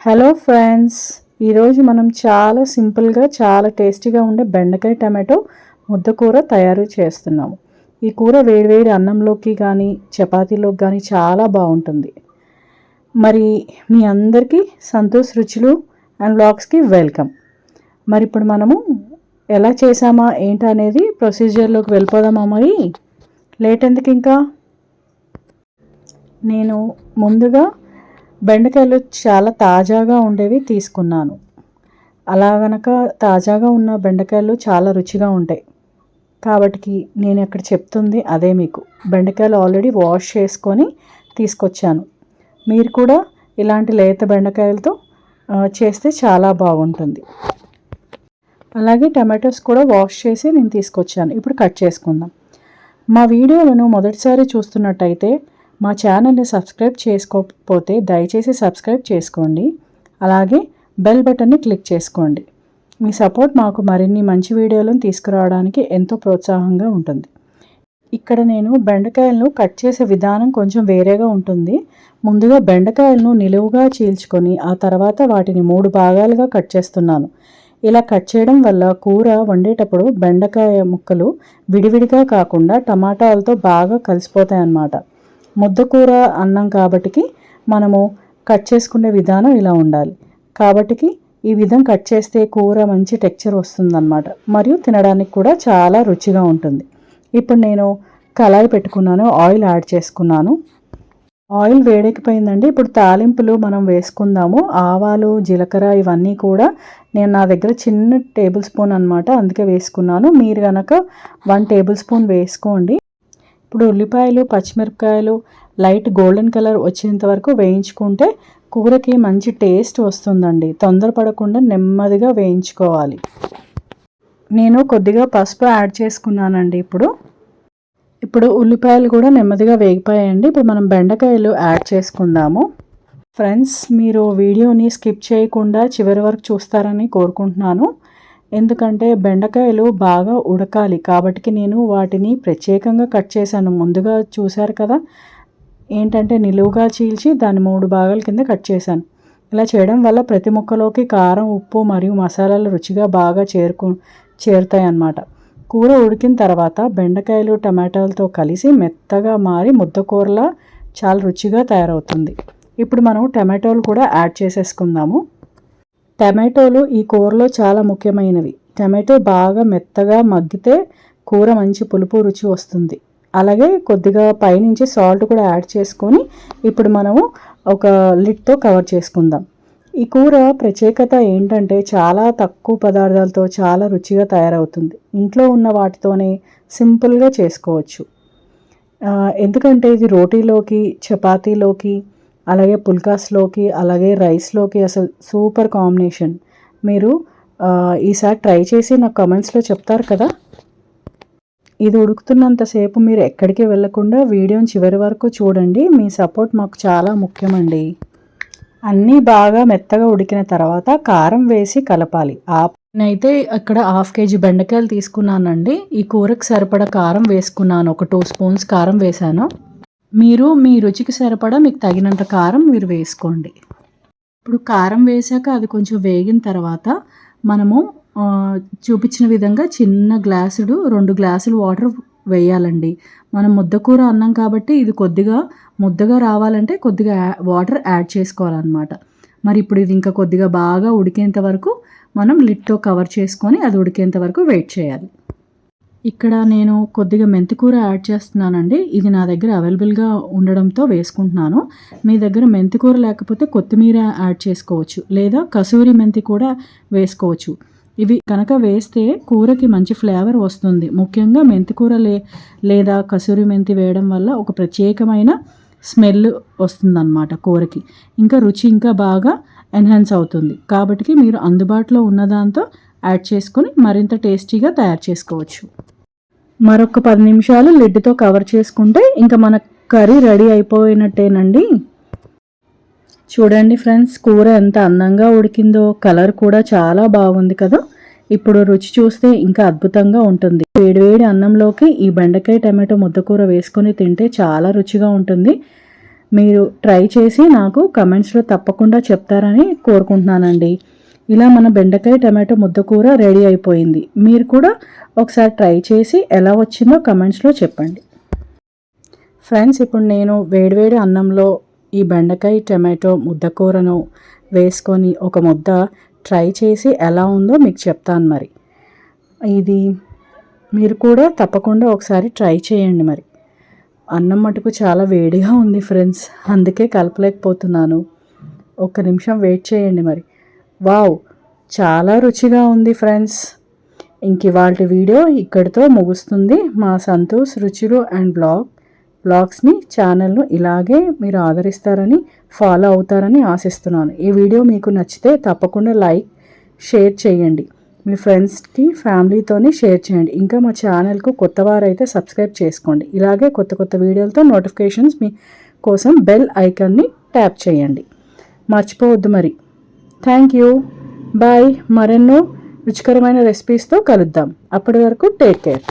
Hello friends, ఈరోజు మనం చాలా సింపుల్గా చాలా టేస్టీగా ఉండే బెండకాయ టమాటో ముద్దకూర తయారు చేస్తున్నాము. ఈ కూర వేడివేడి అన్నంలోకి కానీ చపాతీలోకి కానీ చాలా బాగుంటుంది. మరి మీ అందరికీ సంతోష్ రుచులు అండ్ వ్లాగ్స్కి వెల్కమ్. మరి ఇప్పుడు మనము ఎలా చేసామా ఏంటనేది ప్రొసీజర్లోకి వెళ్ళిపోదామా? మరి లేట్ ఎందుకు ఇంకా. నేను ముందుగా బెండకాయలు చాలా తాజాగా ఉండేవి తీసుకున్నాను. అలా గనక తాజాగా ఉన్న బెండకాయలు చాలా రుచిగా ఉంటాయి. కాబట్టి నేను ఇక్కడ చెప్తుంది అదే మీకు. బెండకాయలు ఆల్రెడీ వాష్ చేసుకొని తీసుకొచ్చాను. మీరు కూడా ఇలాంటి లేత బెండకాయలతో చేస్తే చాలా బాగుంటుంది. అలాగే టమాటోస్ కూడా వాష్ చేసి నేను తీసుకొచ్చాను. ఇప్పుడు కట్ చేసుకుందాం. మా వీడియోలను మొదటిసారి చూస్తున్నట్టయితే మా ఛానల్ని సబ్స్క్రైబ్ చేసుకోకపోతే దయచేసి సబ్స్క్రైబ్ చేసుకోండి. అలాగే బెల్ బటన్ని క్లిక్ చేసుకోండి. మీ సపోర్ట్ మాకు మరిన్ని మంచి వీడియోలను తీసుకురావడానికి ఎంతో ప్రోత్సాహంగా ఉంటుంది. ఇక్కడ నేను బెండకాయలను కట్ చేసే విధానం కొంచెం వేరేగా ఉంటుంది. ముందుగా బెండకాయలను నిలువుగా చీల్చుకొని ఆ తర్వాత వాటిని 3 భాగాలుగా కట్ చేస్తున్నాను. ఇలా కట్ చేయడం వల్ల కూర వండేటప్పుడు బెండకాయ ముక్కలు విడివిడిగా కాకుండా టమాటాలతో బాగా కలిసిపోతాయి అన్నమాట. ముద్దకూర అన్నం కాబట్టికి మనము కట్ చేసుకునే విధానం ఇలా ఉండాలి. కాబట్టికి ఈ విధంగా కట్ చేస్తే కూర మంచి టెక్స్చర్ వస్తుందన్నమాట. మరియు తినడానికి కూడా చాలా రుచిగా ఉంటుంది. ఇప్పుడు నేను కళాయి పెట్టుకున్నాను, ఆయిల్ యాడ్ చేసుకున్నాను. ఆయిల్ వేడెక్కిపోయిందండి. ఇప్పుడు తాలింపులు మనం వేసుకుందాము. ఆవాలు, జీలకర్ర ఇవన్నీ కూడా నేను నా దగ్గర చిన్న టేబుల్ స్పూన్ అనమాట, అందుకే వేసుకున్నాను. మీరు కనుక 1 టేబుల్ స్పూన్ వేసుకోండి. ఇప్పుడు ఉల్లిపాయలు, పచ్చిమిరపకాయలు లైట్ గోల్డెన్ కలర్ వచ్చేంత వరకు వేయించుకుంటే కూరకి మంచి టేస్ట్ వస్తుందండి. తొందరపడకుండా నెమ్మదిగా వేయించుకోవాలి. నేను కొద్దిగా పసుపు యాడ్ చేసుకున్నానండి. ఇప్పుడు ఉల్లిపాయలు కూడా నెమ్మదిగా వేగిపోయాయండి. ఇప్పుడు మనం బెండకాయలు యాడ్ చేసుకుందాము. ఫ్రెండ్స్, మీరు వీడియోని స్కిప్ చేయకుండా చివరి వరకు చూస్తారని కోరుకుంటున్నాను. ఎందుకంటే బెండకాయలు బాగా ఉడకాలి కాబట్టి నేను వాటిని ప్రత్యేకంగా కట్ చేశాను. ముందుగా చూశారు కదా, ఏంటంటే నిలువుగా చీల్చి దాన్ని 3 భాగాల కింద కట్ చేశాను. ఇలా చేయడం వల్ల ప్రతి ముక్కలోకి కారం, ఉప్పు మరియు మసాలాలు రుచిగా బాగా చేరుతాయి అన్నమాట. కూర ఉడికిన తర్వాత బెండకాయలు టమాటాలతో కలిసి మెత్తగా మారి ముద్దకూరలా చాలా రుచిగా తయారవుతుంది. ఇప్పుడు మనం టమాటోలు కూడా యాడ్ చేసేసుకుందాము. టమాటోలు ఈ కూరలో చాలా ముఖ్యమైనవి. టమాటో బాగా మెత్తగా మగ్గితే కూర మంచి పులుపు రుచి వస్తుంది. అలాగే కొద్దిగా పైనుంచి సాల్ట్ కూడా యాడ్ చేసుకొని ఇప్పుడు మనము ఒక లిడ్తో కవర్ చేసుకుందాం. ఈ కూర ప్రత్యేకత ఏంటంటే చాలా తక్కువ పదార్థాలతో చాలా రుచిగా తయారవుతుంది. ఇంట్లో ఉన్న వాటితోనే సింపుల్గా చేసుకోవచ్చు. ఎందుకంటే ఇది రోటీలోకి, చపాతీలోకి, అలాగే పుల్కాస్లోకి, అలాగే రైస్లోకి అసలు సూపర్ కాంబినేషన్. మీరు ఈసారి ట్రై చేసి నాకు కమెంట్స్లో చెప్తారు కదా. ఇది ఉడుకుతున్నంతసేపు మీరు ఎక్కడికి వెళ్ళకుండా వీడియోని చివరి వరకు చూడండి. మీ సపోర్ట్ మాకు చాలా ముఖ్యమండి. అన్నీ బాగా మెత్తగా ఉడికిన తర్వాత కారం వేసి కలపాలి. నేనైతే అక్కడ 1/2 కేజీ బెండకాయలు తీసుకున్నానండి. ఈ కూరకు సరిపడా కారం వేసుకున్నాను. ఒక 2 స్పూన్స్ కారం వేశాను. మీరు మీ రుచికి సరిపడా మీకు తగినంత కారం మీరు వేసుకోండి. ఇప్పుడు కారం వేసాక అది కొంచెం వేగిన తర్వాత మనము చూపించిన విధంగా చిన్న గ్లాసుడు 2 గ్లాసులు వాటర్ వేయాలండి. మనం ముద్దకూర అన్నం కాబట్టి ఇది కొద్దిగా ముద్దగా రావాలంటే కొద్దిగా వాటర్ యాడ్ చేసుకోవాలన్నమాట. మరి ఇప్పుడు ఇది ఇంకా కొద్దిగా బాగా ఉడికేంత వరకు మనం లిడ్తో కవర్ చేసుకొని అది ఉడికేంత వరకు వెయిట్ చేయాలి. ఇక్కడ నేను కొద్దిగా మెంతికూర యాడ్ చేస్తున్నానండి. ఇది నా దగ్గర అవైలబుల్గా ఉండడంతో వేసుకుంటున్నాను. మీ దగ్గర మెంతికూర లేకపోతే కొత్తిమీర యాడ్ చేసుకోవచ్చు, లేదా కసూరి మెంతి కూడా వేసుకోవచ్చు. ఇవి కనుక వేస్తే కూరకి మంచి ఫ్లేవర్ వస్తుంది. ముఖ్యంగా మెంతికూర లేదా కసూరి మెంతి వేయడం వల్ల ఒక ప్రత్యేకమైన స్మెల్ వస్తుందన్నమాట కూరకి. ఇంకా రుచి ఇంకా బాగా ఎన్హాన్స్ అవుతుంది. కాబట్టి మీరు అందుబాటులో ఉన్నదాంతో యాడ్ చేసుకొని మరింత టేస్టీగా తయారు చేసుకోవచ్చు. మరొక 10 నిమిషాలు లిడ్తో కవర్ చేసుకుంటే ఇంకా మన కర్రీ రెడీ అయిపోయినట్టేనండి. చూడండి ఫ్రెండ్స్, కూర ఎంత అందంగా ఉడికిందో, కలర్ కూడా చాలా బాగుంది కదా. ఇప్పుడు రుచి చూస్తే ఇంకా అద్భుతంగా ఉంటుంది. వేడివేడి అన్నంలోకి ఈ బెండకాయ టమాటో ముద్దకూర వేసుకొని తింటే చాలా రుచిగా ఉంటుంది. మీరు ట్రై చేసి నాకు కమెంట్స్లో తప్పకుండా చెప్తారని కోరుకుంటున్నానండి. ఇలా మన బెండకాయ టమాటో ముద్దకూర రెడీ అయిపోయింది. మీరు కూడా ఒకసారి ట్రై చేసి ఎలా వచ్చిందో కమెంట్స్లో చెప్పండి. ఫ్రెండ్స్, ఇప్పుడు నేను వేడివేడి అన్నంలో ఈ బెండకాయ టమాటో ముద్దకూరను వేసుకొని ఒక ముద్ద ట్రై చేసి ఎలా ఉందో మీకు చెప్తాను. మరి ఇది మీరు కూడా తప్పకుండా ఒకసారి ట్రై చేయండి. మరి అన్నం మటుకు చాలా వేడిగా ఉంది ఫ్రెండ్స్, అందుకే కలపలేకపోతున్నాను. ఒక్క నిమిషం వెయిట్ చేయండి. మరి వావ్, చాలా రుచిగా ఉంది ఫ్రెండ్స్. ఇంక ఇవాళ వీడియో ఇక్కడితో ముగుస్తుంది. మా సంతోష్ రుచులు అండ్ బ్లాగ్స్ని ఛానల్ను ఇలాగే మీరు ఆదరిస్తారని ఫాలో అవుతారని ఆశిస్తున్నాను. ఈ వీడియో మీకు నచ్చితే తప్పకుండా లైక్ షేర్ చేయండి. మీ ఫ్రెండ్స్కి ఫ్యామిలీతోని షేర్ చేయండి. ఇంకా మా ఛానల్కు కొత్త వారైతే సబ్స్క్రైబ్ చేసుకోండి. ఇలాగే కొత్త కొత్త వీడియోలతో నోటిఫికేషన్స్ మీ కోసం బెల్ ఐకాన్ని ట్యాప్ చేయండి. మర్చిపోవద్దు మరి. Thank you, bye. మరెన్నో రుచికరమైన రెసిపీస్తో కలుద్దాం. అప్పటి వరకు టేక్ కేర్.